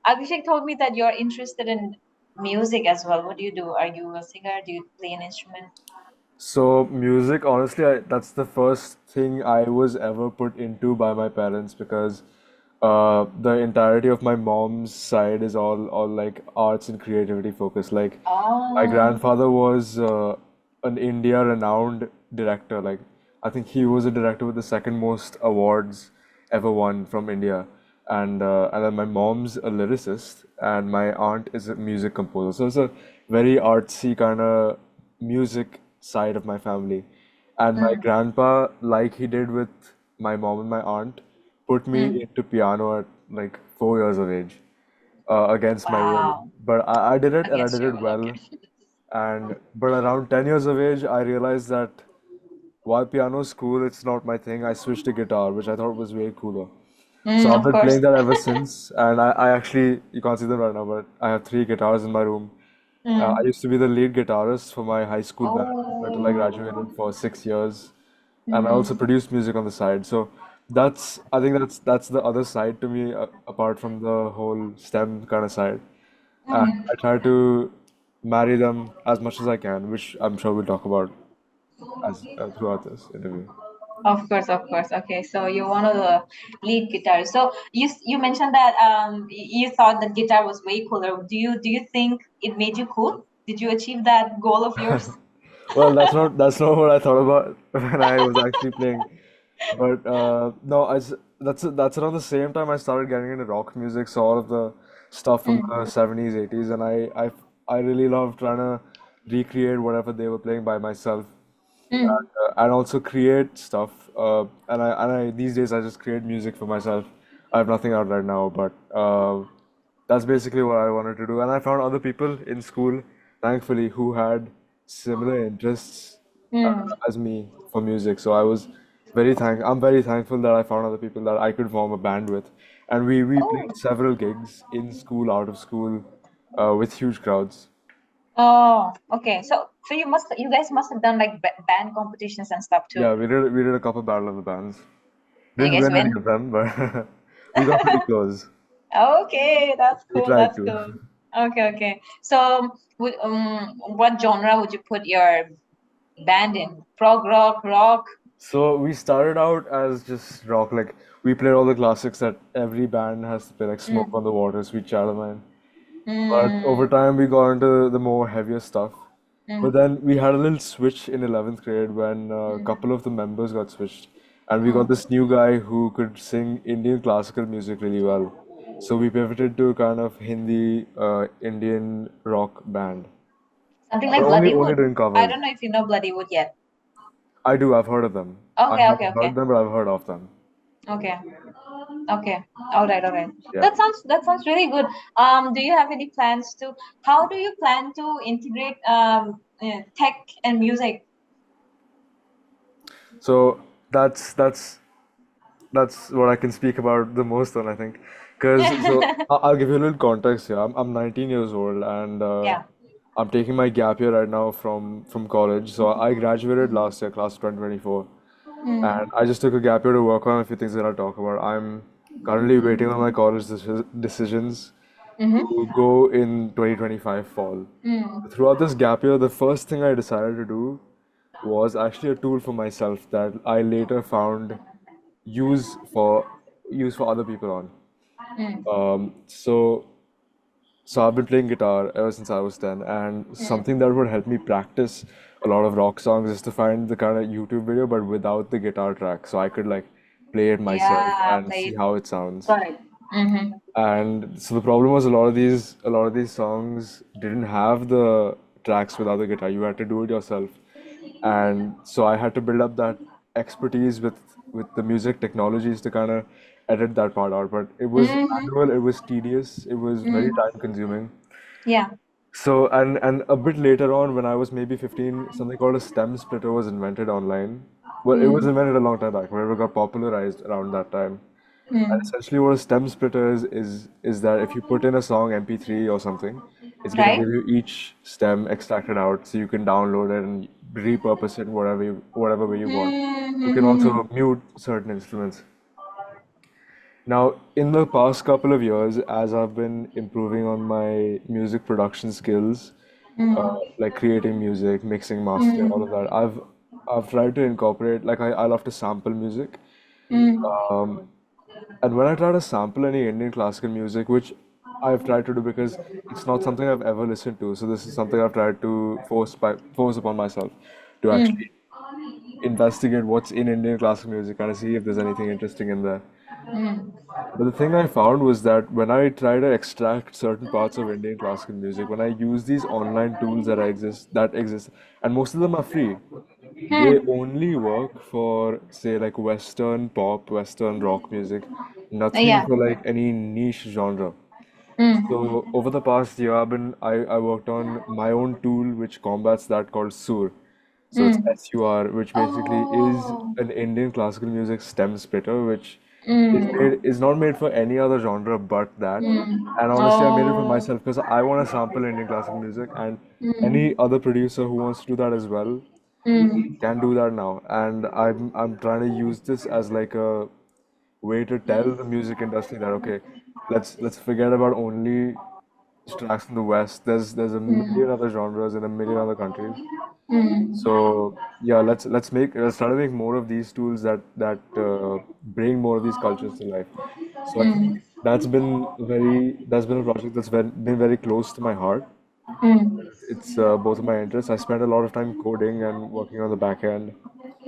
Abhishek told me that you're interested in music as well. What do you do? Are you a singer? Do you play an instrument? So music, honestly, that's the first thing I was ever put into by my parents because the entirety of my mom's side is all like arts and creativity focused. Like my Oh. grandfather was an India renowned director. Like I think he was a director with the second most awards ever won from India. And then my mom's a lyricist and my aunt is a music composer. So it's a very artsy kind of music side of my family. And my Mm, grandpa, like he did with my mom and my aunt, put me mm. into piano at like 4 years of age, against my will. Wow. But I did it and I Against did your it will, okay. well. And but around 10 years of age, I realized that while piano is cool, it's not my thing. I switched to guitar, which I thought was way cooler. So I've Of been course. playing that ever since. And I actually, you can't see them right now, but I have three guitars in my room. I Mm. used to be the lead guitarist for my high school band until I Oh. graduated for 6 years, and I also Mm. produced music on the side. So I think that's the other side to me, apart from the whole STEM kind of side. And Mm. I try to marry them as much as I can, which I'm sure we'll talk about as throughout this interview. Of course, of course. Okay, so you're one of the lead guitarists. So you mentioned that you thought that guitar was way cooler. Do you think it made you cool? Did you achieve that goal of yours? Well, that's not what I thought about when I was actually playing. But no, that's around the same time I started getting into rock music, so all of the stuff from Mm, the 70s, 80s, and I really love trying to recreate whatever they were playing by myself, mm. and also create stuff. And I these days I just create music for myself. I have nothing out right now, but that's basically what I wanted to do. And I found other people in school, thankfully, who had similar interests Mm. as me for music. So I'm very thankful that I found other people that I could form a band with. And we Oh, played several gigs in school, out of school, with huge crowds. oh, okay. So you guys must have done like band competitions and stuff too. Yeah, we did a couple battle of the bands. Do you Didn't guys win any win? of them, but we got pretty close. Okay, that's We cool. tried That's to. cool. Okay, okay. So, what genre would you put your band in? Prog rock, rock? So we started out as just rock, like we played all the classics that every band has to play, like Smoke Mm, on the Water, Sweet Child of Mine. But over mm, time, we got into the more heavier stuff. But mm, then we had a little switch in 11th grade when a mm, couple of the members got switched. And we got mm. this new guy who could sing Indian classical music really well. So we pivoted to kind of Hindi, Indian rock band. Something But like only Bloodywood. doing I covers. don't know if you know Bloodywood yet. I do, I've heard of them. I Okay, okay, haven't okay, heard them, but I've heard of them. okay, okay. All right, all right. Yeah. That sounds really good. Do you have any plans to? How do you plan to integrate tech and music? So that's what I can speak about the most on, I think. Because I'll give you a little context here. I'm 19 years old and Yeah. I'm taking my gap year right now from college. So I graduated last year, class of 2024, Mm, and I just took a gap year to work on a few things that I'll talk about. I'm currently waiting on my college decisions mm-hmm. to go in 2025 fall. Mm, Throughout this gap year, the first thing I decided to do was actually a tool for myself that I later found use for use for other people on. mm, Um, so so I've been playing guitar ever since I was 10, and mm. something that would help me practice a lot of rock songs is to find the kind of YouTube video but without the guitar track, so I could like play it myself Yeah, and see played. how it sounds. Got it. Mm-hmm. And so the problem was a lot of these songs didn't have the tracks without the guitar. You had to do it yourself. And so I had to build up that expertise with the music technologies to kind of edit that part out. But it was Mm-hmm. manual, it was tedious, it was very Mm. time consuming. Yeah. So and a bit later on, when I was maybe 15, something called a stem splitter was invented online. Well, it was Mm. invented a long time back, but it got popularized around that time. And Mm. essentially, what a stem splitter is that if you put in a song MP3 or something, it's gonna Right? give you each stem extracted out, so you can download it and repurpose it whatever way you want. You can Mm-hmm. also mute certain instruments. Now, in the past couple of years, as I've been improving on my music production skills, uh, Mm. like creating music, mixing, mastering, all of Mm. that, I've tried to incorporate, like I love to sample music. Mm. Um, and when I try to sample any Indian classical music, which I've tried to do because it's not something I've ever listened to, so this is something I've tried to force upon myself to Mm. actually investigate what's in Indian classical music, kind of see if there's anything interesting in there. Mm. But the thing I found was that when I try to extract certain parts of Indian classical music, when I use these online tools that exist, and most of them are free, they Mm. only work for, say, like Western pop, Western rock music, nothing Yeah. for like any niche genre. Mm. So over the past year, I worked on my own tool which combats that called Sur. So it's Mm. SUR, which basically is Oh. an Indian classical music stem splitter, which Mm. is not made for any other genre but that. Mm. And honestly, I made it for Oh. myself because I want to sample Indian classical music, and any Mm. other producer who wants to do that as well Mm. can do that now. And I'm trying to use this as like a way to tell the music industry that okay, let's forget about only tracks from the West. There's a million Mm. other genres in a million other countries. Mm. So yeah, let's try to make more of these tools that bring more of these cultures to life. So I think Mm. that's been a project been very close to my heart. Mm. It's both of my interests. I spent a lot of time coding and working on the back end,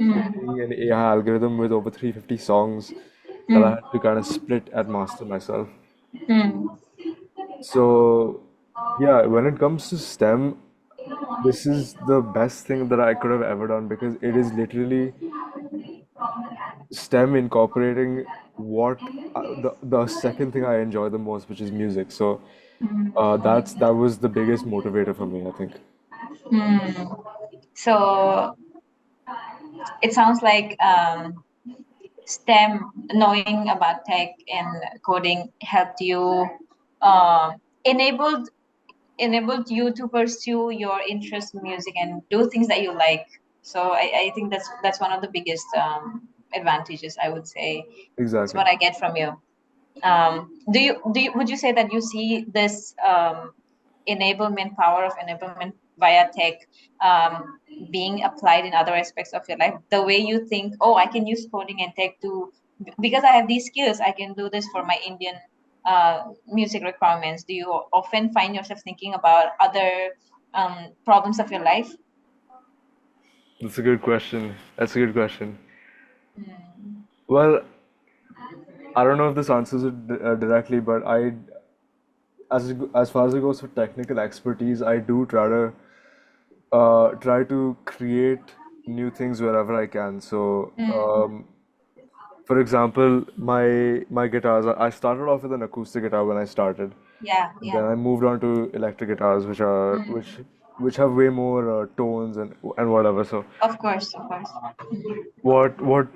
Mm. creating an AI algorithm with over 350 songs that I Mm. had to kind of split and master myself. Mm. So yeah, when it comes to STEM, this is the best thing that I could have ever done because it is literally STEM incorporating what the second thing I enjoy the most, which is music. So that was the biggest motivator for me, I think. Mm. So it sounds like STEM, knowing about tech and coding, helped you, uh, enabled enabled you to pursue your interest in music and do things that you like. So I think that's one of the biggest advantages, I would say. It's Exactly. what I get from you. Do you would you say that you see this enablement, power of enablement via tech, being applied in other aspects of your life? The way you think, oh, I can use coding and tech to, because I have these skills, I can do this for my Indian music requirements. Do you often find yourself thinking about other problems of your life? That's a good question. That's a good question. Mm. Well, I don't know if this answers it directly, but as far as it goes for technical expertise, I do try to create new things wherever I can. So, Mm. for example, my guitars, I started off with an acoustic guitar when I started, Yeah, and yeah. then I moved on to electric guitars, Mm. which have way more tones and whatever. So, Of course, of course. what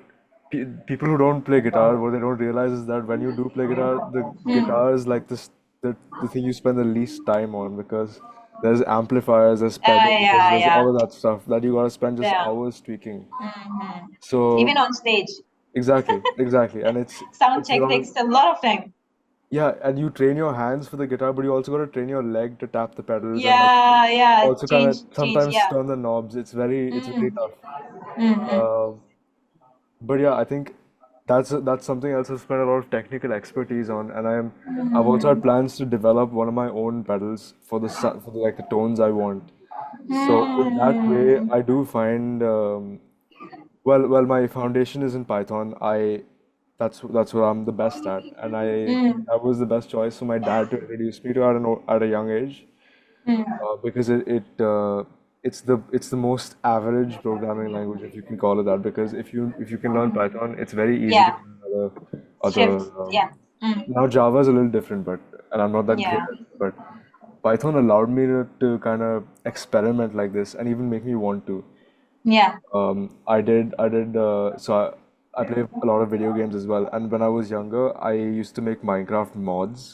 people who don't play guitar, what they don't realize is that when you do play guitar, the Mm. guitar is like the thing you spend the least time on because there's amplifiers, there's pedals, Yeah, there's yeah, all of that stuff that you gotta spend just yeah. hours tweaking. Hmm. Even So on stage, exactly, and sound it's check around. takes a lot of time. Yeah, and you train your hands for the guitar, but you also got to train your leg to tap the pedals and like Yeah, yeah. also kind Change, of change. sometimes Yeah. turn the knobs. It's very Mm. tough. Mm-hmm. Uh, but yeah, I think that's something else I've spent a lot of technical expertise on, and I've also had plans to develop one of my own pedals for for the, like the tones I want. So in that way, Mm. I do find well, my foundation is in Python. That's what I'm the best at, and I think Mm. that was the best choice for my dad to introduce me to at a young age, Mm. because it's the most average programming language if you can call it that. Because if you can learn Python, it's very easy to Yeah. learn other. Shift. Yeah. Mm. Now Java is a little different, but and I'm not that great Yeah. at it, but Python allowed me to kind of experiment like this and even make me want to. Yeah. I did, I play a lot of video games as well. And when I was younger, I used to make Minecraft mods,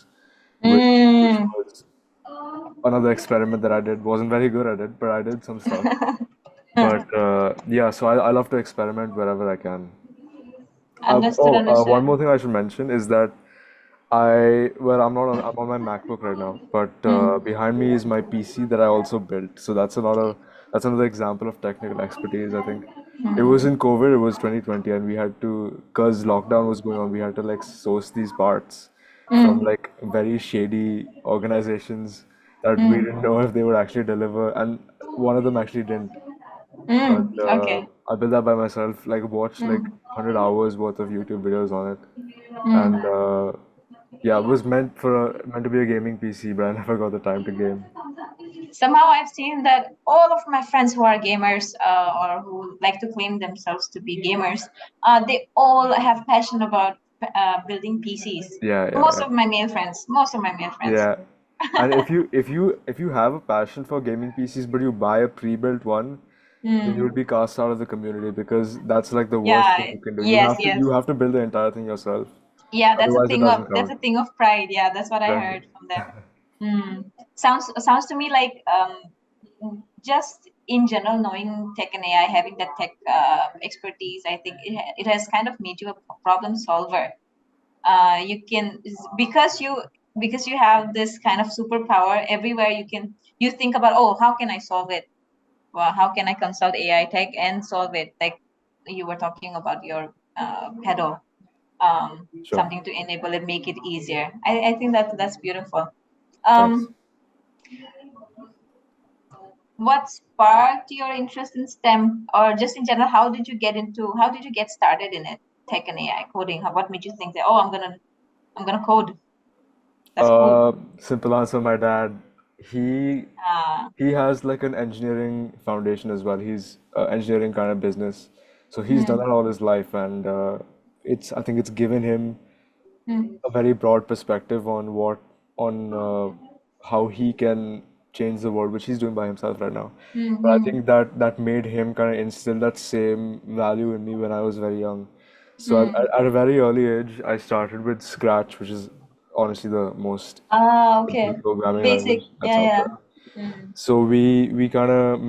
which Mm. was another experiment that I did. Wasn't very good at it, but I did some stuff. But yeah, so I love to experiment wherever I can. Understood, One understood. more thing I should mention is that I'm on my MacBook right now, but Mm, behind me is my PC that I also built. So that's another example of technical expertise, I think. It was mm, in COVID, it was 2020, and we had to, because lockdown was going on, we had to like source these parts from mm, like very shady organizations that we didn't mm, know if they would actually deliver, and one of them actually didn't. But okay. I built that by myself, like watched like Mm, 100 hours worth of YouTube videos on it, and mm. yeah, it was meant to be a gaming PC, but I never got the time to game. Somehow I've seen that all of my friends who are gamers or who like to claim themselves to be gamers, they all have passion about building PCs. Yeah, yeah, Most yeah. of my male friends, most of my male friends. Yeah. And if you have a passion for gaming PCs, but you buy a pre-built one, then you Mm. would be cast out of the community because that's like the worst thing Yeah, you can do. yes, yes. You have to build the entire thing yourself. Yeah, Otherwise, it doesn't that's count. a thing of pride. Yeah, that's what I Right. heard from them. Sounds to me like just in general knowing tech and AI, having that tech expertise, I think it has kind of made you a problem solver. You can because you have this kind of superpower everywhere you think about, oh, how can I solve it? Well, how can I consult AI tech and solve it? Like you were talking about your pedal, Sure. something to enable it, make it easier. I think that's beautiful. Thanks. Um, what sparked your interest in STEM, or just in general, how did you get started in it, tech and AI coding? What made you think that, oh, I'm gonna code? That's cool. Simple answer, my dad. He Uh, he has like an engineering foundation as well. He's engineering kind of business. So he's done mm, that all his life, and it's I think it's given him mm, a very broad perspective on on how he can change the world, which he's doing by himself right now. But I think mm, that made him kind of instill that same value in me when I was very young. So mm. at a very early age, I started with Scratch, which is honestly the most Ah, simple okay. programming Basic. language that's Yeah, out yeah. there. Mm, So we kind of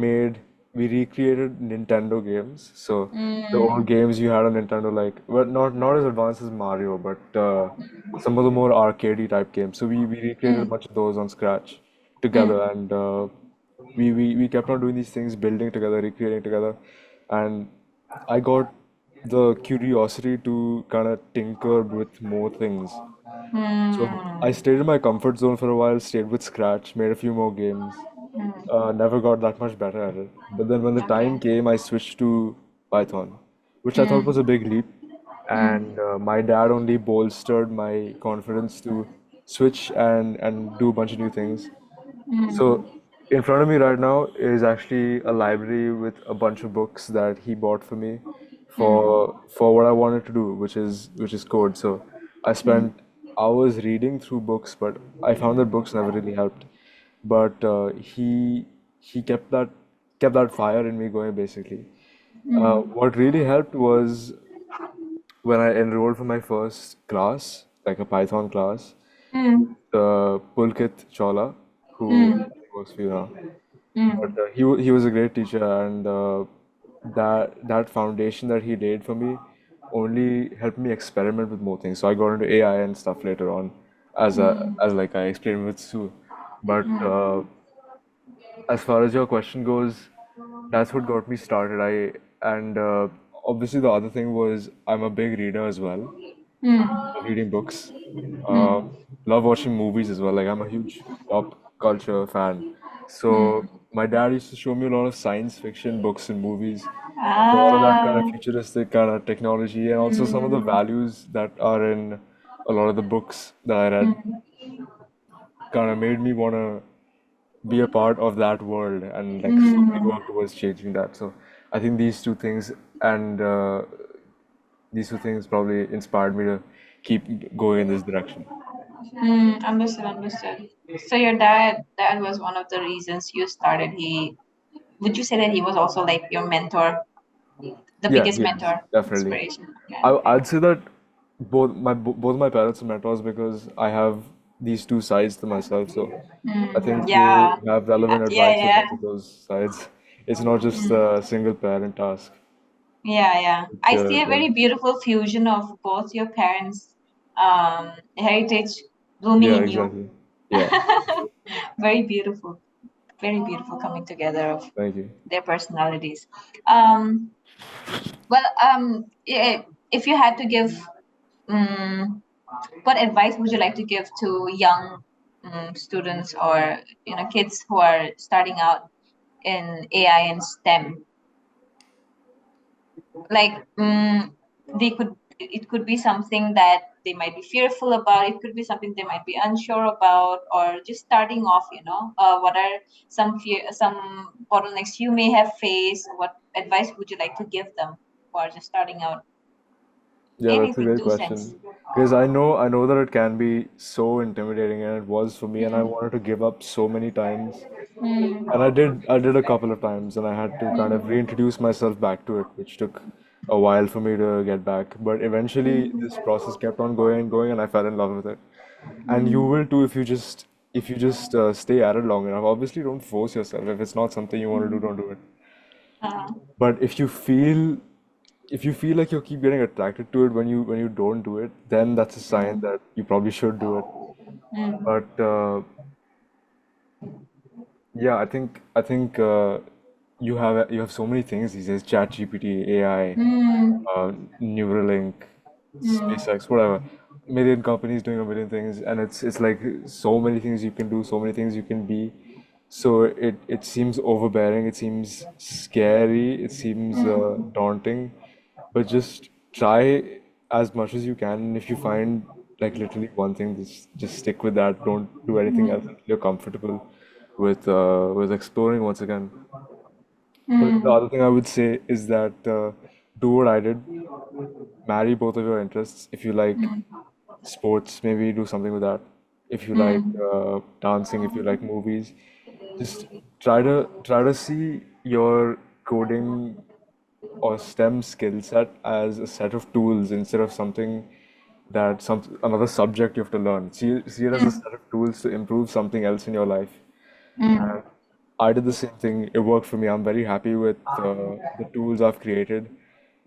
we recreated Nintendo games. So the old mm, games you had on Nintendo, like well, not as advanced as Mario, but some of the more arcadey type games. So we recreated a mm, bunch of those on Scratch together, mm, and we kept on doing these things, building together, recreating together, and I got the curiosity to kind of tinker with more things. So I mm, stayed in my comfort zone for a while, stayed with Scratch, made a few more games. mm. Never got that much better at it. But then when the Okay. time came, I switched to Python, which I thought was Mm, a big leap. And mm, my dad only bolstered my confidence to switch and do a bunch of new things. So mm, in front of me right now is actually a library with a bunch of books that he bought for me mm, for what I wanted to do, which is code. So I mm, spent hours reading through books, but I found that books never really helped. But he kept that fire in me going basically. mm, What really helped was when I enrolled for my first class, like a Python class, mm, Pulkit Chawla, who mm, I think works for you now. But mm, he was a great teacher, and that foundation that he laid for me only helped me experiment with more things. So I got into AI and stuff later on, mm, as like I explained with Sue. But mm, as far as your question goes, that's what got me started. I and Obviously the other thing was I'm a big reader as well. mm, Love reading books. Uh, mm, Love watching movies as well. Like I'm a huge pop culture fan. So mm. my dad used to show me a lot of science fiction books and movies. So all of that kind of Ah, futuristic kind of technology and also some of the mm, values that are in a lot of the books that I read mm, kind of made me want to be a part of that world and like slowly mm. work towards changing that. So I think and these two things probably inspired me to keep going in this direction. Understood, understood. So your dad was one of the reasons you started. Would you say that he was also like your mentor, the Yeah, biggest yes, mentor, definitely. inspiration? Okay, okay. I'd say that both my parents are mentors because I have these two sides to myself. So I think they Yeah, have relevant yeah, advice for yeah. both of those sides. It's not just Mm, a single parent task. Yeah, yeah. Which, I see a yeah, very beautiful fusion of both your parents' heritage blooming yeah, in you. exactly. Yeah, Very beautiful. Very beautiful coming together of thank you. their personalities. Um, if you had to give, um, what advice would you like to give to young students or kids who are starting out in AI and STEM? Like they could it could be something that they might be fearful about, it could be something they might be unsure about, or just starting off, what are some bottlenecks you may have faced? What advice would you like to give them who are just starting out? Yeah, that's a Anything, great two cents. question. Because I know that it can be so intimidating, and it was for me, and I Mm, wanted to give up so many times. mm, And I did a couple of times, and I had to kind of reintroduce myself back to it, which took a while for me to get back. But eventually, this process kept on going and going, and I fell in love with it. And you will too if you just stay at it long enough. Obviously, don't force yourself. If it's not something you want to do, don't do it. uh, But if you feel like you keep getting attracted to it when you don't do it, then that's a sign that you probably should do it. mm, But yeah, I think you have so many things these days: ChatGPT, AI, mm, uh, Neuralink, mm, SpaceX, whatever. Million companies doing a million things, and it's like so many things you can do, so many things you can be. So it seems overbearing, it seems scary, it seems daunting, but just try as much as you can. And if you find like literally one thing, just stick with that. Don't do anything else mm, until you're comfortable with exploring once again. But the mm, other thing I would say is that do what I did, marry both of your interests. If you like sports, maybe do something with that. If you like mm, dancing, if you like movies, just try to see your coding or STEM skill set as a set of tools instead of something that another subject you have to learn. See it as a mm, set of tools to improve something else in your life. mm, And I did the same thing. It worked for me. I'm very happy with the tools I've created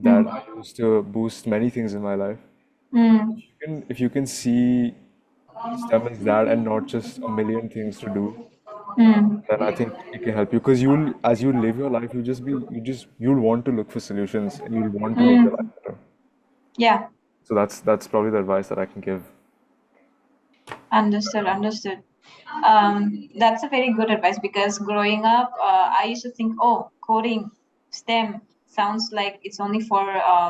that I mm, use to boost many things in my life. mm, If you can see STEM as that and not just a million things to do, mm, then I think it can help you because as you live your life, you'll want to look for solutions and you'll want to make your life mm. better. Yeah. So that's probably the advice that I can give. Understood, understood. That's a very good advice because growing up, I used to think, oh, coding, STEM sounds like it's only for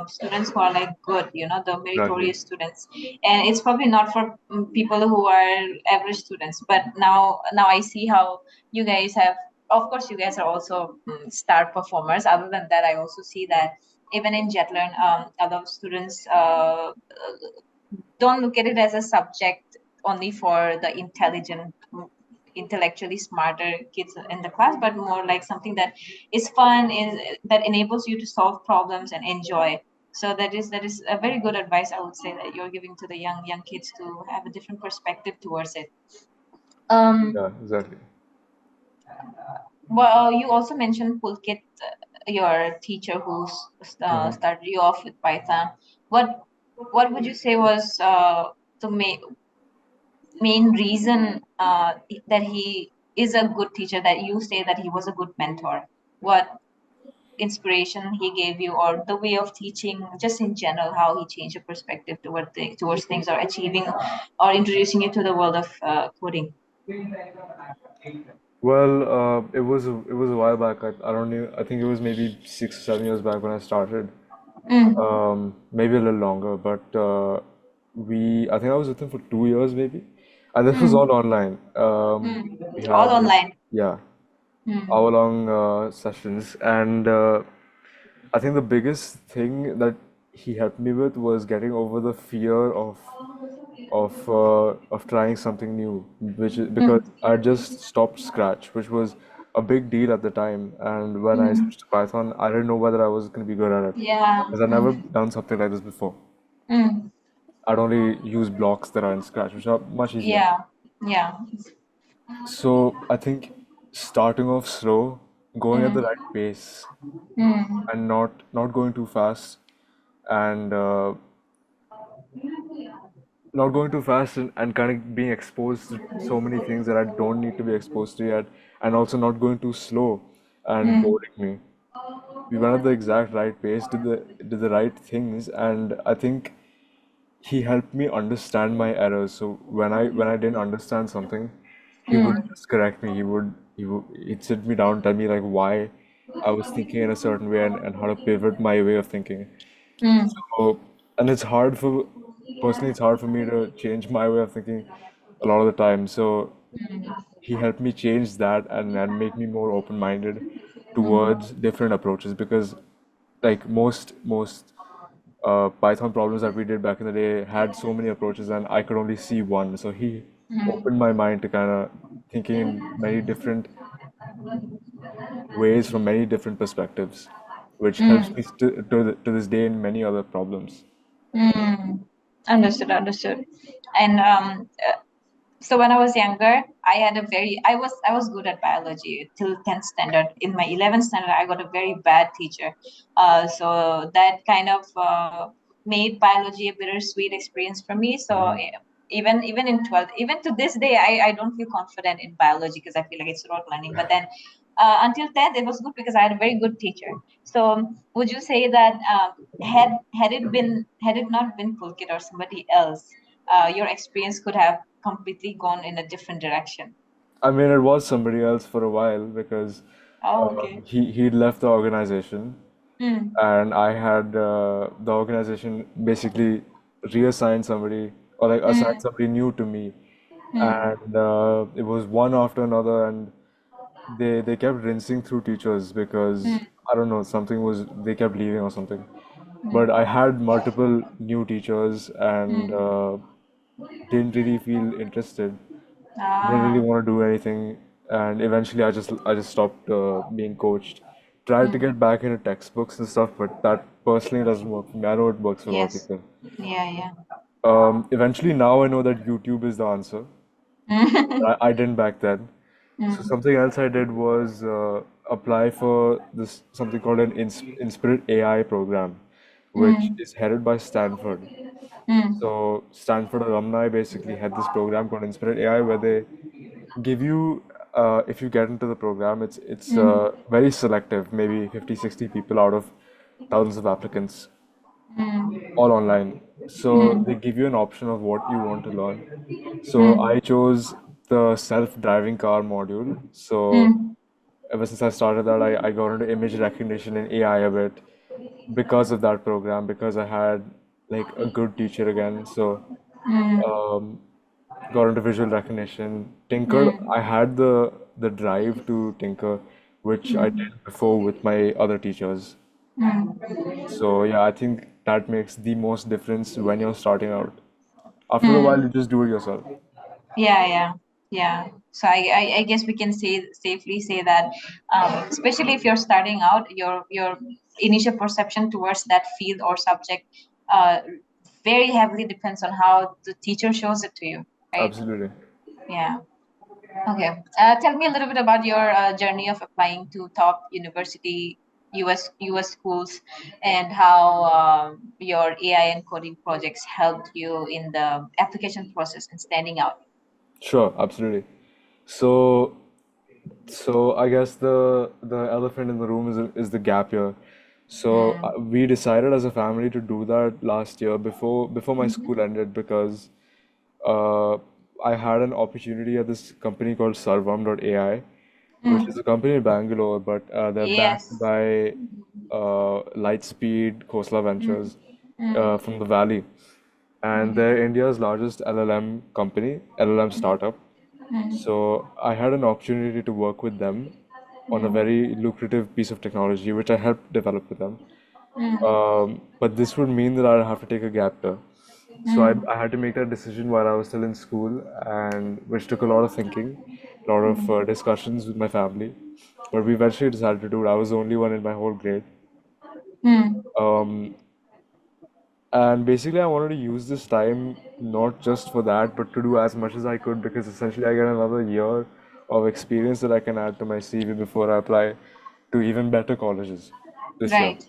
students who are like good, the Exactly. meritorious students, and it's probably not for people who are average students. But now I see how you guys have. Of course, you guys are also star performers. Other than that, I also see that even in Jetlearn, a lot of students don't look at it as a subject only for the intellectually smarter kids in the class, but more like something that is fun, that enables you to solve problems and enjoy. So that is a very good advice, I would say, that you're giving to the young kids to have a different perspective towards it. um Yeah, exactly. well, you also mentioned Pulkit, your teacher who Hmm. started you off with Python. What would you say was the main reason that he is a good teacher, that you say that he was a good mentor? What inspiration he gave you, or the way of teaching, just in general, how he changed your perspective towards things, or achieving, or introducing you to the world of coding? Well, it was a while back. I don't know. I think it was maybe 6 or 7 years back when I started. Mm, Maybe a little longer, but I think I was with him for 2 years maybe, and this was mm, all online. We all had this, online. yeah, Mm, hour-long sessions, and I think the biggest thing that he helped me with was getting over the fear of trying something new, which is because mm, I just stopped Scratch, which was a big deal at the time. And when I mm. switched to Python, I didn't know whether I was going to be good at it Yeah. because I'd never done something like this before. Mm. I'd only use blocks that are in Scratch, which are much easier. Yeah. Yeah. So I think starting off slow, going at Mm, the right pace mm, and not going too fast, and not going too fast, and kind of being exposed to so many things that I don't need to be exposed to yet, and also not going too slow and mm, boring me. We went at the exact right pace, did the right things, and I think he helped me understand my errors. So when I didn't understand something, he would mm, just correct me. He'd sit me down, tell me like why I was thinking in a certain way, and how to pivot my way of thinking. mm, So, and it's hard for personally, it's hard for me to change my way of thinking a lot of the time. So he helped me change that, and make me more open-minded mm, towards different approaches, because like most Python problems that we did back in the day had so many approaches, and I could only see one. So he opened my mind to kind of thinking in many different ways from many different perspectives, which helps mm, me to this day in many other problems. mm. Understood, understood. And so when I was younger, I was good at biology till 10th standard. In my 11th standard, I got a very bad teacher. So that kind of made biology a bittersweet experience for me. So Hmm. even in 12th, even to this day, I don't feel confident in biology because I feel like it's rote learning. But then until 10th, it was good because I had a very good teacher. So would you say that had it not been Pulkit or somebody else, your experience could have completely gone in a different direction? I mean, it was somebody else for a while, because Oh, okay. he'd left the organization, Hmm. and I had the organization basically reassigned somebody, or like assigned Hmm. somebody new to me, Hmm. and it was one after another, and they kept rinsing through teachers, because Hmm. I don't know, something was, they kept leaving or something. But Hmm. I had multiple new teachers, and Hmm. didn't really feel interested, didn't really Ah. want to do anything, and eventually I just stopped being coached. Tried to Hmm. get back into textbooks and stuff, but that personally doesn't work for me. I know it works for a lot of Yes. people. Yeah. Yeah. Eventually now I know that YouTube is the answer. Hmm. I didn't back then. So Hmm. something else I did was apply for this something called an Inspirit AI program, which Hmm. is headed by Stanford. Hmm. So Stanford alumni basically had this program called Inspirit AI, where they give you, if you get into the program, it's Hmm. very selective, maybe 50, 60 people out of thousands of applicants, Hmm. all online. So Hmm. they give you an option of what you want to learn. So Hmm. I chose the self-driving car module. So Hmm. ever since I started that, I got into image recognition and AI a bit because of that program, because I had like a good teacher again. So Hmm. um, got into visual recognition, tinkered. Hmm. I had the drive to tinker, which I Hmm. did before with my other teachers. Hmm. So yeah, I think that makes the most difference when you're starting out. After a while, Hmm. you just do it yourself. Yeah, yeah, yeah. So I guess we can safely say that, especially if you're starting out, your initial perception towards that field or subject uh, very heavily depends on how the teacher shows it to you, right? Absolutely. Yeah. Okay. Tell me a little bit about your journey of applying to top university US schools, and how your AI and coding projects helped you in the application process and standing out. Sure, absolutely. So, so I guess the elephant in the room is the gap year. So Mm. we decided as a family to do that last year before my Mhm. school ended, because uh, I had an opportunity at this company called Sarvam.ai, which is Mm. a company in Bangalore, but they're backed Yes. by Lightspeed, Khosla Mm. Ventures Mm. from the Valley, and Mhm. they're India's largest LLM company, LLM startup. Mm. So I had an opportunity to work with them on a Mm. very lucrative piece of technology, which I helped develop with them. Mm. But this would mean that I'd have to take a gap year. So Mm. I had to make that decision while I was still in school, and which took a lot of thinking, a lot of discussions with my family. But we eventually decided to do it. I was the only one in my whole grade. Mm. Um, and basically, I wanted to use this time not just for that, but to do as much as I could, because essentially I get another year of experience that I can add to my CV before I apply. to even better colleges this year. Right.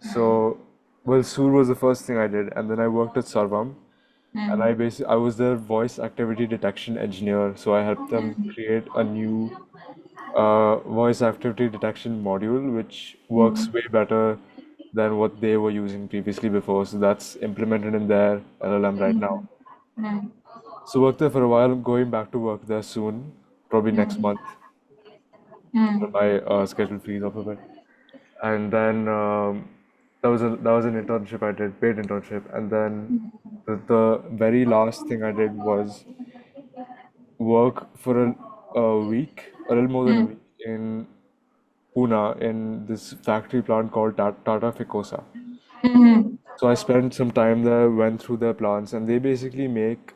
So, well, Sur was the first thing I did, and then I worked at Sarvam, and Mm. I was their voice activity detection engineer. So I helped them create a new voice activity detection module, which works Mm. way better than what they were using previously before. So that's implemented in their LLM right now. Mm. So worked there for a while. I'm going back to work there soon, probably next Mm. month when Mm. my schedule frees up a bit. And then that was an internship I did, paid internship. And then the very last thing I did was work for a week, a little more than a Mm. week, in Pune in this factory plant called Tata Ficosa. Mm. So I spent some time there, went through their plants, and they basically make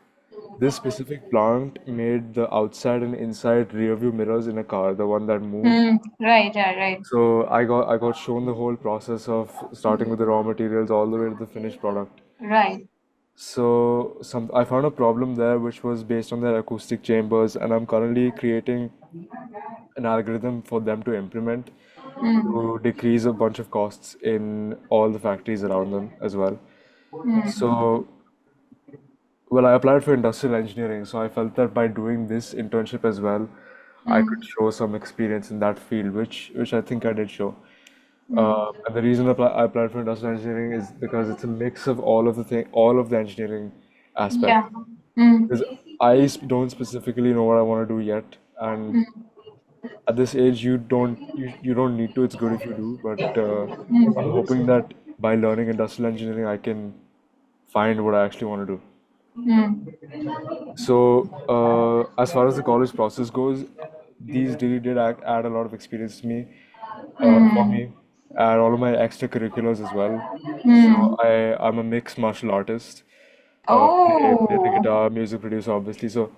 this specific plant made the outside and inside rear view mirrors in a car, the one that move. Mm. Right, right, right. So I got shown the whole process of starting with the raw materials all the way to the finished product. Right. So I found a problem there which was based on their acoustic chambers, and I'm currently creating an algorithm for them to implement Mm. to decrease a bunch of costs in all the factories around them as well. Mm. So, well, I applied for industrial engineering, so I felt that by doing this internship as well, I could Mm. show some experience in that field, which I think I did show. Mm. And the reason I applied for industrial engineering is because it's a mix of all of the engineering aspect. Yeah. Mm. Because don't specifically know what I want to do yet, and Mm. at this age you don't need to. It's good if you do, but I'm Mm. hoping that by learning industrial engineering, I can find what I actually want to do. Mm. So, as far as the college process goes, these really did add a lot of experience to me, for Mm. me, and all of my extracurriculars as well. So, Mm. I'm a mixed martial artist, play the Oh. guitar, music producer, obviously. So,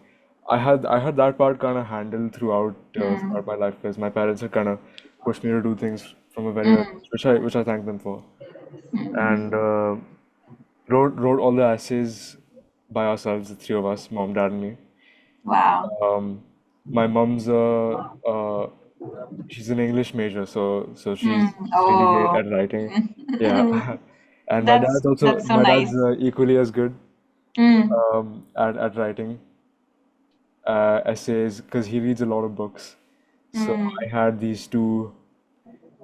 I had that part kind of handled throughout Mm. my life because my parents had kind of pushed me to do things from a very early Mm. age, which I thank them for. And Mm. wrote all the essays by ourselves, the three of us, mom, dad, and me. Wow. Um, my mom's she's an English major, so Mm. she's really great Oh. at writing. Yeah, and That's so my dad's nice. equally as good Mm. at writing essays because he reads a lot of books. So I Mm. had these two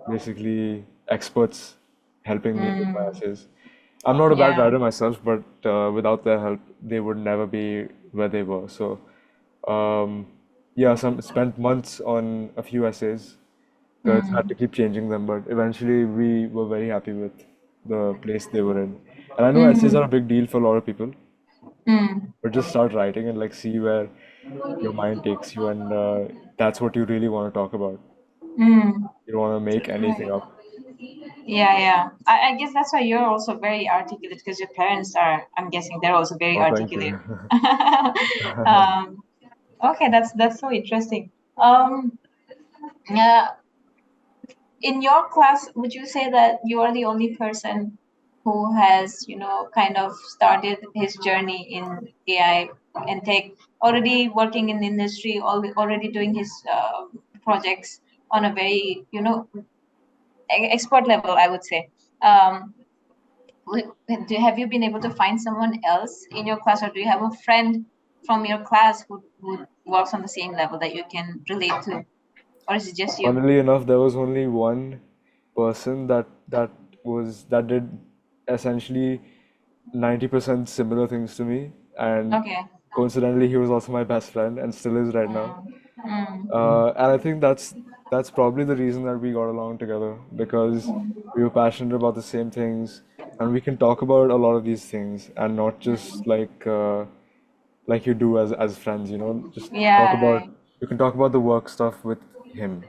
basically experts helping me with my Mm. essays. I'm not a bad Yeah. writer myself, but without their help, they would never be where they were. So, um, yeah, some spent months on a few essays because had to Mm. keep changing them, but eventually we were very happy with the place they were in. And I know essays are a Mm. big deal for a lot of people, Mm. but just start writing and like see where your mind takes you, and that's what you really want to talk about. Mm. You don't want to make anything Right. up. Yeah, yeah. I guess that's why you're also very articulate because your parents are, I'm guessing they're also very Oh, thank articulate. you. um, okay, that's so interesting. Yeah, in your class, would you say that you are the only person who has, kind of started his journey in AI and tech, already working in the industry, already doing his projects on a very, expert level, I would say. Um, have you been able to find someone else in your class, or do you have a friend from your class who works on the same level that you can relate to, or is it just you? Funnily enough, there was only one person that did essentially 90% similar things to me, and Okay. coincidentally, he was also my best friend and still is right now. Mm, mm, And I think that's probably the reason that we got along together because we were passionate about the same things, and we can talk about a lot of these things and not just like you do as friends, you know, just talk yeah, about right. you can talk about the work stuff with him,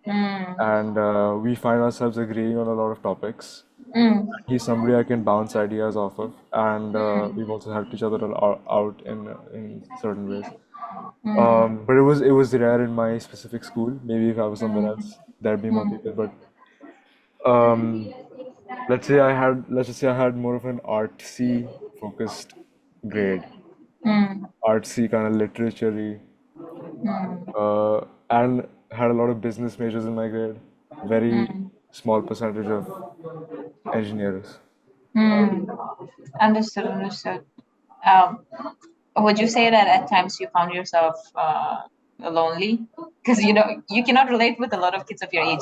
Mm, and we find ourselves agreeing on a lot of topics. mm, He's somebody I can bounce ideas off of, and we've mm, also helped each other out in certain ways. mm, But it was rare in my specific school. Maybe if I was somewhere mm, else, there'd be more mm, people. But um, let's just say I had more of an artsy focused grade, mm, artsy kind of literature, mm, and had a lot of business majors in my grade. very Mm. small percentage of engineers. Mm. Understood, understood. Um, would you say that at times you found yourself lonely? Because you know you cannot relate with a lot of kids of your age.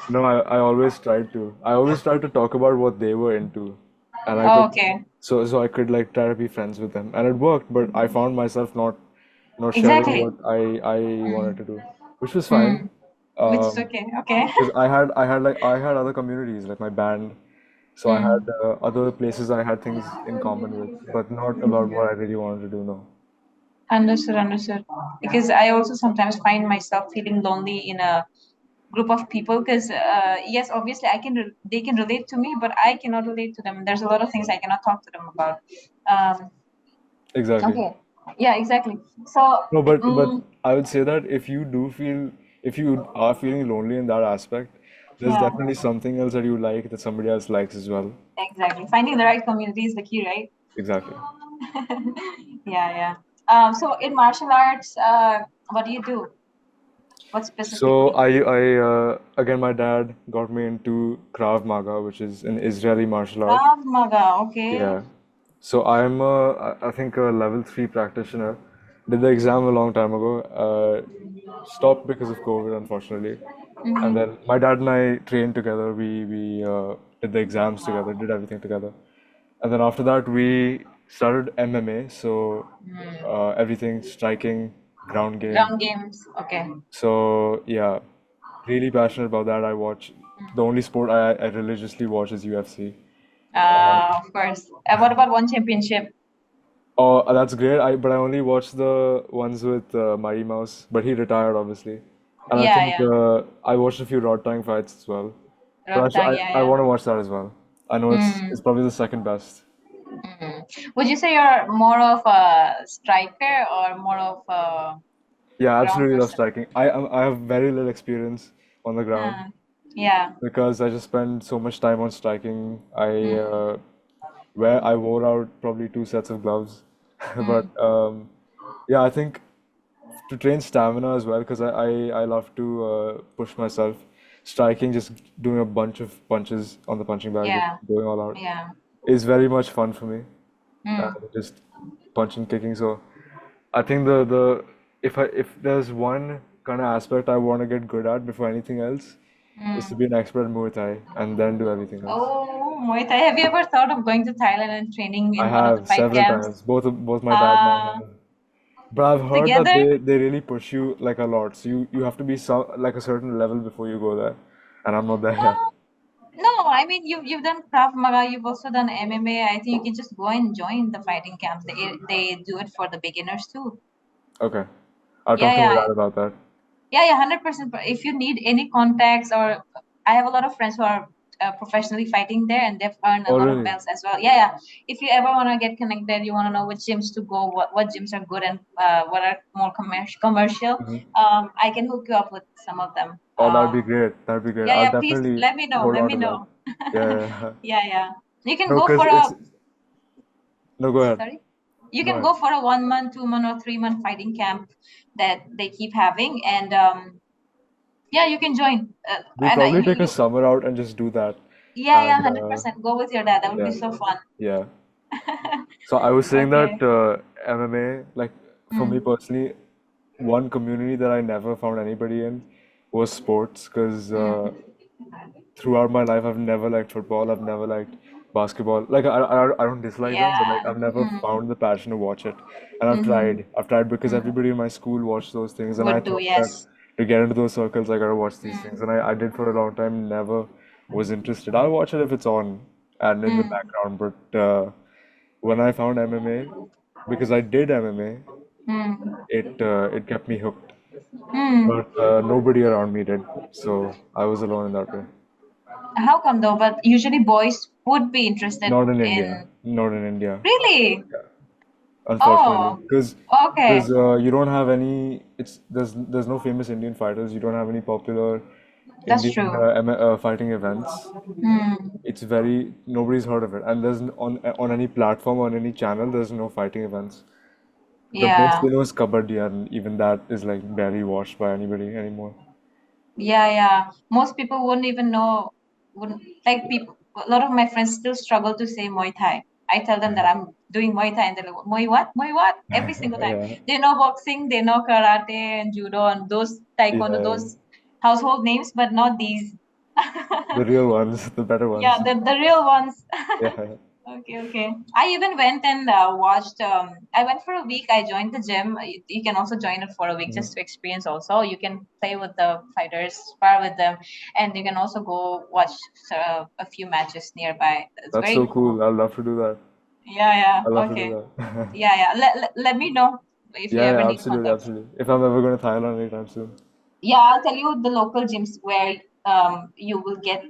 No, I always tried to. I always tried to talk about what they were into, and I Oh, could, okay. so I could like try to be friends with them, and it worked. But I found myself not sharing Exactly. what I wanted Mm. to do, which was fine. Mm. Which is Um, okay. Okay. because I had other communities like my band, so I Mm. had other places I had things in common with, but not about what I really wanted to do. No. Understood, understood. Because I also sometimes find myself feeling lonely in a group of people. Because yes, obviously they can relate to me, but I cannot relate to them. There's a lot of things I cannot talk to them about. Um, Exactly. okay, yeah, exactly. So, No, but mm, I would say that if you are feeling lonely in that aspect, there's yeah, definitely something else that you like that somebody else likes as well. exactly. Finding the right community is the key, right? Exactly. Yeah, yeah. So in martial arts, what do you do? What So specifically? again my dad got me into Krav Maga, which is an Israeli martial art. Krav Maga, okay. Yeah. So I'm I think a level 3 practitioner. Did the exam a long time ago. Stopped because of COVID, unfortunately. And Mm-hmm. then my dad and I trained together. We did the exams together, did everything together. And then after that, we started MMA. So everything striking, ground game. Ground games, okay. So yeah, really passionate about that. I watch the only sport I religiously watch is UFC. Of course. What about one championship? Oh, that's great. But I only watched the ones with Mighty Mouse, but he retired obviously. And I Yeah, think yeah. I watched a few Rod Tang fights as well. But Roktang, yeah, I yeah. want to watch that as well. I know it's Mm, probably the second best. mm. Would you say you're more of a striker or more of a Yeah, ground absolutely love person? striking. I have very little experience on the ground Uh, yeah. because I just spend so much time on striking. Mm, Where I wore out probably two sets of gloves, but mm, yeah, I think to train stamina as well because I love to push myself. Striking, just doing a bunch of punches on the punching bag, just yeah, going all out, yeah. is very much fun for me. Mm, Just punching, kicking. So I think the if there's one kind of aspect I want to get good at before anything else is to mm. be an expert at Muay Thai and then do everything else. Oh, Muay Thai. Have you ever thought of going to Thailand and training I in one of the have fight several camps? times. Both my dad and I Uh, have. But I've heard that together? they really push you like a lot. So you have to be like a certain level before you go there. And I'm not there yet. Uh, no, I mean you've done Krav Maga, you've also done MMA. I think you can just go and join the fighting camps. They do it for the beginners too. Okay. I'll Yeah, talk to my yeah. dad about that. Yeah, yeah, 100%. But if you need any contacts, or I have a lot of friends who are professionally fighting there, and they've earned a Oh, lot of really? belts as well. Yeah, yeah. If you ever want to get connected, you want to know which gyms to go, what gyms are good, and what are more commercial. Hmm. I can hook you up with some of them. Oh, that'd be great. That'd be great. Yeah, I'll yeah. Please definitely let me know. hold Let on me to that. know. Yeah, yeah, yeah. Yeah, yeah. You can No, go because for a it's no, go ahead. sorry. You Go can ahead. go for a 1 month, 2 month, or 3 month fighting camp that they keep having, and yeah, you can join. We'll And probably take a you summer out and just do that. Yeah, yeah, And 100%. Go with your dad. That would be yeah, so fun. yeah. So I was saying Okay. that MMA, like for me Mm, personally, one community that I never found anybody in was sports because mm, throughout my life I've never liked football. I've never liked basketball. Like I don't dislike them, but like yeah. I've never Mm, found the passion to watch it. And I've mm-hmm, tried. I've tried because mm. everybody in my school watched those things, and I Would do, thought that yes. to get into those circles I gotta watch these things. Mm, And I did for a long time, never was interested. I'll watch it if it's on and in the mm, background, but when I found MMA, because I did MMA, mm, it kept me hooked. mm. But nobody around me did, so I was alone in that way. How come though? But usually boys would be interested Not in India, in. not in India, Really? unfortunately, Oh, okay. because you don't have any. There's no famous Indian fighters. You don't have any popular That's Indian true. fighting events. Mm, It's very nobody's heard of it, and on any platform on any channel. There's no fighting events. The most yeah. they know is kabaddi, and even that is like barely watched by anybody anymore. Yeah, yeah. Most people wouldn't even know, wouldn't like people. A lot of my friends still struggle to say Muay Thai. I tell them that I'm doing Muay Thai, and they're like, Muay what? Muay what? Every single time. Yeah, They know boxing, they know karate and judo and those taekwondo, yeah, those household names, but not these. the real ones, the better Yeah, ones. the real ones. Yeah. Okay, okay. I even went and watched. I went for a week. I joined the gym. You can also join it for a week Mhm. just to experience. Also, you can play with the fighters, spar with them, and you can also go watch a few matches nearby. It's That's very so cool. cool. I'd love to do that. Yeah, I'd yeah. love to do Okay. that. Yeah, yeah. Let me know if you Yeah, ever yeah, need absolutely, contacts. absolutely. If I'm ever going to Thailand anytime soon. Yeah, I'll tell you the local gyms where you will get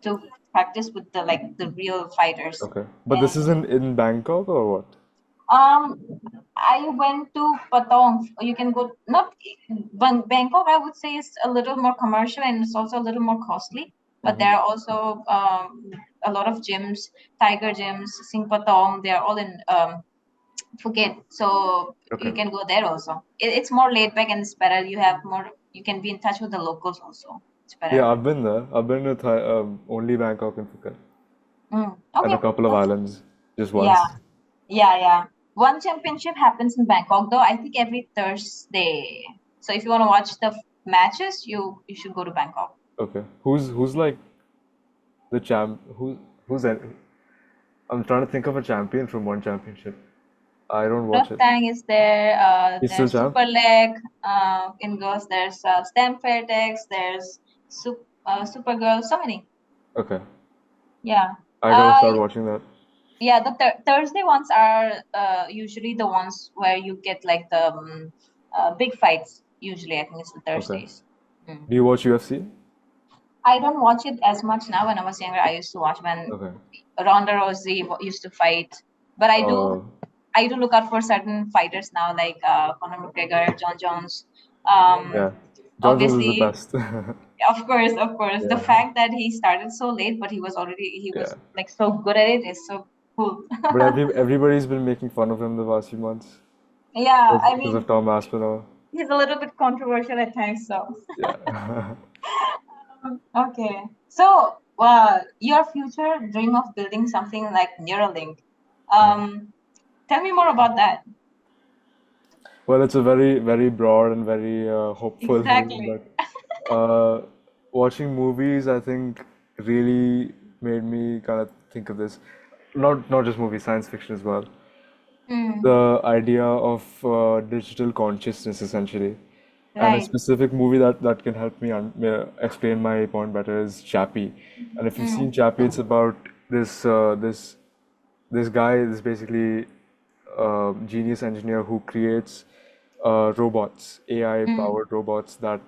to practice with the real fighters. Okay. But this is in Bangkok or what? Um, I went to Patong. You can go not Bangkok. I would say is a little more commercial and it's also a little more costly. But Hmm. there are also a lot of gyms, Tiger gyms, Sing Patong. They are all in Phuket, so Okay. you can go there also. It's more laid back and it's better. You have more. You can be in touch with the locals also. It's Yeah, better. I've been there. I've been to only Bangkok and Phuket and Okay. a couple of Okay. islands just Yeah. once. Yeah, yeah. One championship happens in Bangkok, though. I think every Thursday. So if you want to watch the matches, you should go to Bangkok. Okay. Who's like the champ? Who's that? I'm trying to think of a champion from one championship. I don't watch it. Tang is there. He's still There's champ? Super Leg in girls. There's Stem Fairtex. There's Supergirl. So many. Okay. Yeah. I gotta Uh, start watching that. yeah. The Thursday ones are usually the ones where you get like the big fights. Usually, I think it's the Okay. Thursdays. Mm. Do you watch UFC? I don't watch it as much now. When I was younger, I used to watch when Okay. Ronda Rousey used to fight. But Uh, I do look out for certain fighters now, like Conor McGregor, John Jones. yeah. John Jones is the Obviously, best. of course, the Yeah. fact that he started so late, but he Yeah. was like so good at it is so cool. But everybody's been making fun of him the past few months Yeah, I because of mean, Tom Aspinall. he's a little bit controversial at times, so. Yeah. Okay. So, your future dream of building something like Neuralink. Um, Tell me more about that. Well, it's a very, very broad and very hopeful dream, Exactly. but watching movies, I think, really made me kind of think of this. Not just movies, science fiction as well. Mm, The idea of digital consciousness, essentially. And a right. specific movie that can help me explain my point better is Chappie. And if you've seen Mm, Chappie, it's about this guy, this basically genius engineer who creates robots, AI mm, powered robots that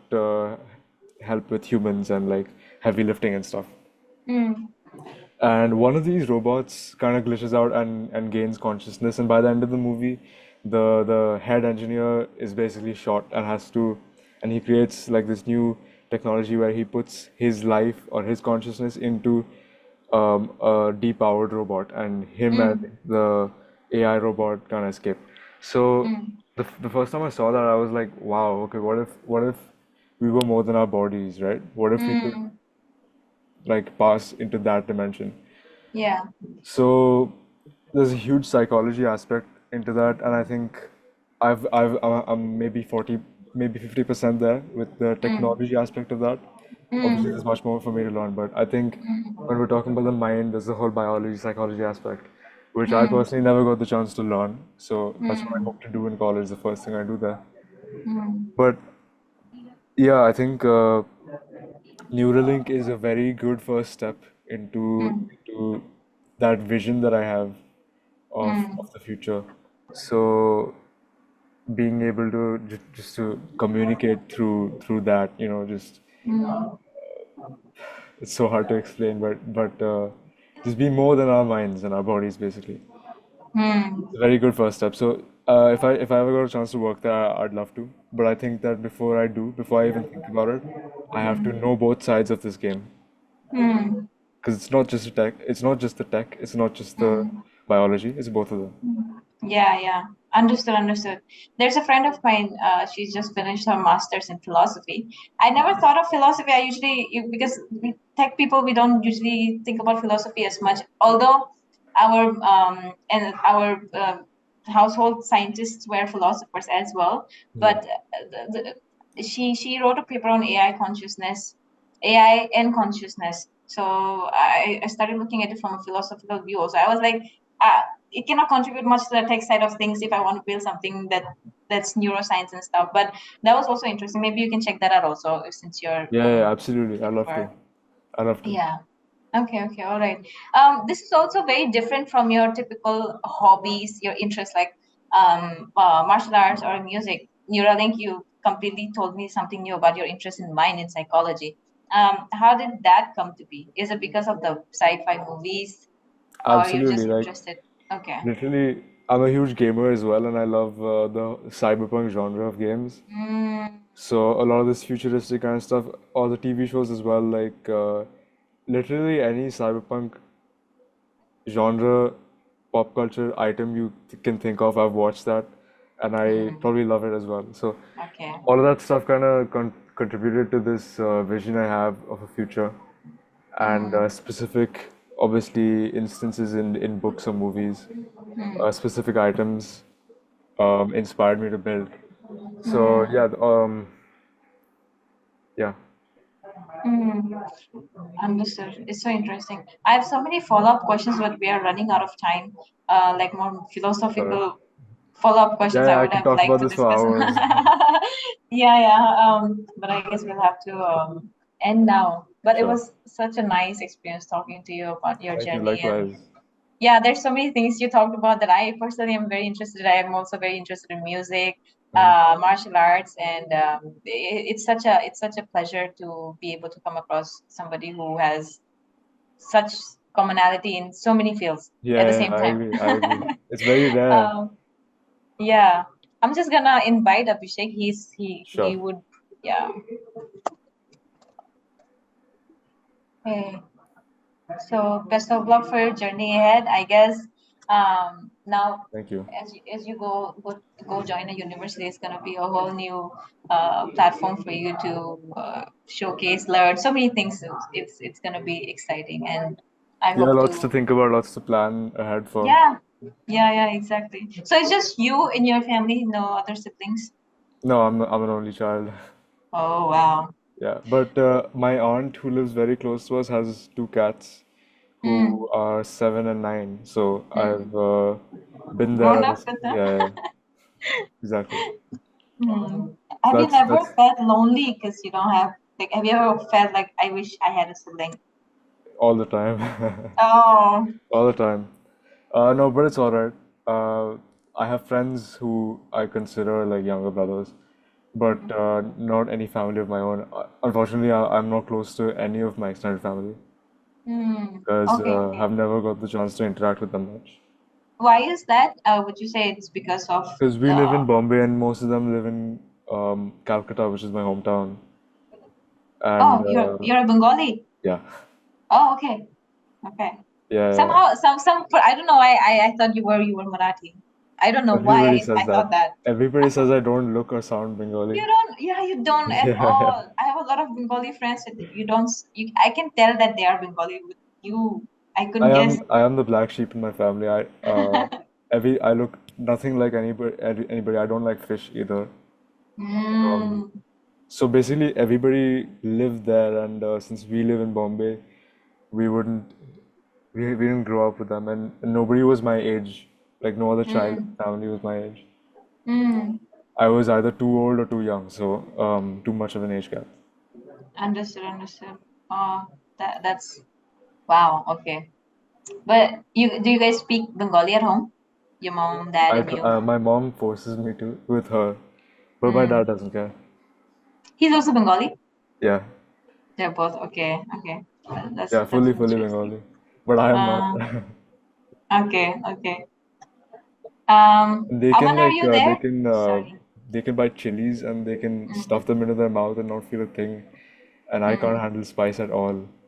help with humans and like heavy lifting and stuff. mm, And one of these robots kind of glitches out and gains consciousness. And by the end of the movie, the head engineer is basically shot and has to, and he creates like this new technology where he puts his life or his consciousness into a depowered robot, and him and mm, the AI robot kind of escape. So mm, the first time I saw that, I was like, wow, okay, what if we were more than our bodies, right? What if we could mm. like pass into that dimension? Yeah. So there's a huge psychology aspect into that, and I think I'm maybe 40, maybe 50% there with the Mm, technology aspect of that. Obviously, there's mm, much more for me to learn, but I think when we're talking about the mind, there's the whole biology, psychology aspect, which I mm, personally never got the chance to learn. So that's what I mm, hope to do in college, the first thing I do there. mm, But yeah, I think Neuralink is a very good first step mm, into that vision that I have of mm, the future. So being able to just to communicate through that, just mm, it's so hard to explain, but just be more than our minds and our bodies, basically. mm, It's a very good first step. So if I ever got a chance to work there, I'd love to. But I think that before I even think about it, I have to know both sides of this game. mm, Because it's not just the tech, it's not just the biology. It's both of them. Yeah, yeah. Understood, understood. There's a friend of mine, she's just finished her master's in philosophy. I never thought of philosophy. Because we tech people, we don't usually think about philosophy as much. Although our household scientists were philosophers as well. Yeah. But she wrote a paper on AI consciousness, AI and consciousness. So I started looking at it from a philosophical view. Also, I was like, uh, it cannot contribute much to the tech side of things if I want to build something that's neuroscience and stuff. But that was also interesting. Maybe you can check that out also since you're Yeah, yeah, absolutely. I love to. for I love to. yeah. Okay, okay, all right. This is also very different from your typical hobbies, your interests like martial arts or music. Neuralink, you completely told me something new about your interest in mind in psychology. How did that come to be? Is it because of the sci-fi movies, or you're Absolutely. just Like interested? Okay. literally, I'm a huge gamer as well, and I love the cyberpunk genre of games. Mm, So a lot of this futuristic kind of stuff, or the TV shows as well, like literally any cyberpunk genre, pop culture item you can think of, I've watched that, and I mm, probably love it as well. So okay. all of that stuff kind of contributed to this vision I have of a future, and Mm, specific, obviously, instances in books or movies, mm, specific items inspired me to build. So mm, yeah, yeah, mm. Understood. It's so interesting. I have so many follow-up questions, but we are running out of time. Like more sorry. philosophical follow-up Yeah, questions I yeah, I would can have talk liked about to this for discuss. hours. Yeah, yeah. But I guess we'll have to end now. But it Sure. was such a nice experience talking to you about your Thank you. journey, and Likewise. yeah, there's so many things you talked about that I personally am very interested in. I am also very interested in music, Mhm. martial arts, and it's such a pleasure to be able to come across somebody who has such commonality in so many fields at the Yeah, yeah, same I time. agree. I agree. It's very rare. um, yeah, I'm just gonna invite Abhishek. He Sure. would yeah. Hey. So best of luck for your journey ahead. I guess now Thank you. as you go join a university, it's gonna be a whole new platform for you to showcase, learn so many things. It's gonna be exciting, and I Yeah, hope lots to to think about, lots to plan ahead for. yeah yeah exactly. So it's just you and your family, no other siblings. No, I'm an only child. Oh wow. Yeah, but my aunt who lives very close to us has two cats Mm, who are 7 and 9. So mm. I've been Grown there. up with them. Yeah, yeah, exactly. Hmm. So Have you never that's felt lonely because you don't have like have you ever felt like I wish I had a sibling? all the time. Oh. All the time. No, but it's all right. I have friends who I consider like younger brothers, but not any family of my own. Unfortunately, I'm not close to any of my extended family Hmm. because Okay, okay. I've never got the chance to interact with them much. Why is that? Would you say it's because of Because we live the in Bombay and most of them live in Calcutta, which is my hometown. And oh, you're a Bengali? yeah, Oh, okay. Okay. yeah, yeah. Somehow some for I don't know why I thought you were Marathi. I don't know why Everybody says I that. thought that. Everybody says I don't look or sound Bengali. You don't, yeah, you don't at Yeah, yeah. all. I have a lot of Bengali friends that you don't, I can tell that they are Bengali with you. I couldn't guess. I am the black sheep in my family. I look nothing like anybody. I don't like fish either. Um, Mm, so basically everybody lived there, and since we live in Bombay, we wouldn't we didn't grow up with them, and nobody was my age. Like no other child in mm, the family was my age. mm. I was either too old or too young, so too much of an age gap. Understood, understood. Oh, that's wow. Okay, but you do you guys speak Bengali at home? Your mom, dad, and you? My mom forces me to with her, but my dad Mm. doesn't care. He's also Bengali. Yeah, They're both okay. Okay, yeah, that's fully interesting. Bengali, but I am not. Uh, okay, okay. They can Aman, are like you there? Sorry. they can buy chilies and they can Mm. stuff them into their mouth and not feel a thing, and I can't Mm. handle spice at all.